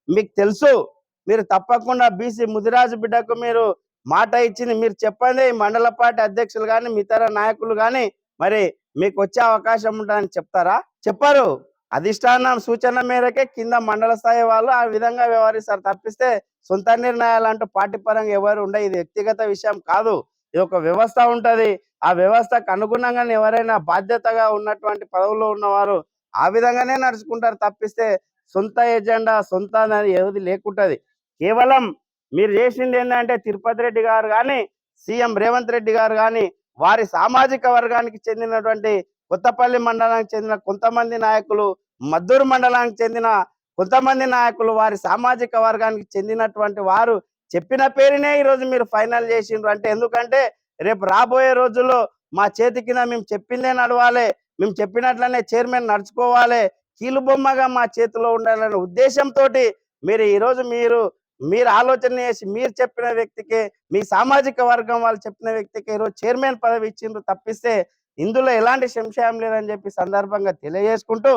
మీకు తెలుసు. మీరు తప్పకుండా బీసీ ముదిరాజు బిడ్డకు మీరు మాట ఇచ్చింది. మీరు చెప్పండి మండల పార్టీ అధ్యక్షులు గాని, ఇతర నాయకులు గాని మరి మీకొచ్చే అవకాశం ఉంటదని చెప్తారా? చెప్పరు. అధిష్టానం సూచన మేరకే కింద మండల స్థాయి వాళ్ళు ఆ విధంగా వ్యవహరిస్తారు తప్పిస్తే సొంత నిర్ణయాలంటూ పార్టీ పరంగా ఎవరు ఉండవు. ఇది వ్యక్తిగత విషయం కాదు. ఇది ఒక వ్యవస్థ ఉంటది. ఆ వ్యవస్థకు అనుగుణంగానే ఎవరైనా బాధ్యతగా ఉన్నటువంటి పదవుల్లో ఉన్నవారు ఆ విధంగానే నడుచుకుంటారు తప్పిస్తే సొంత ఎజెండా సొంత అనేది ఏది లేకుంటది. కేవలం మీరు చేసింది ఏంటంటే తిరుపతి రెడ్డి గారు కానీ సీఎం రేవంత్ రెడ్డి గారు కానీ వారి సామాజిక వర్గానికి చెందినటువంటి కొత్తపల్లి మండలానికి చెందిన కొంతమంది నాయకులు, మద్దూరు మండలానికి చెందిన కొంతమంది నాయకులు వారి సామాజిక వర్గానికి చెందినటువంటి వారు చెప్పిన పేరునే ఈరోజు మీరు ఫైనల్ చేసిండ్రు. అంటే ఎందుకంటే రేపు రాబోయే రోజుల్లో మా చేతి కింద మేము చెప్పిందే నడవాలి, మేము చెప్పినట్లనే చైర్మన్ నడుచుకోవాలి, కీలుబొమ్మగా మా చేతిలో ఉండాలనే ఉద్దేశంతో మీరు ఈరోజు మీరు ఆలోచన చేసి మీరు చెప్పిన వ్యక్తికి మీ సామాజిక వర్గం వాళ్ళు చెప్పిన వ్యక్తికి ఈరోజు చైర్మన్ పదవి ఇచ్చిండ్రు తప్పిస్తే ఇందులో ఎలాంటి సంశయం లేదని చెప్పి సందర్భంగా తెలియజేసుకుంటూ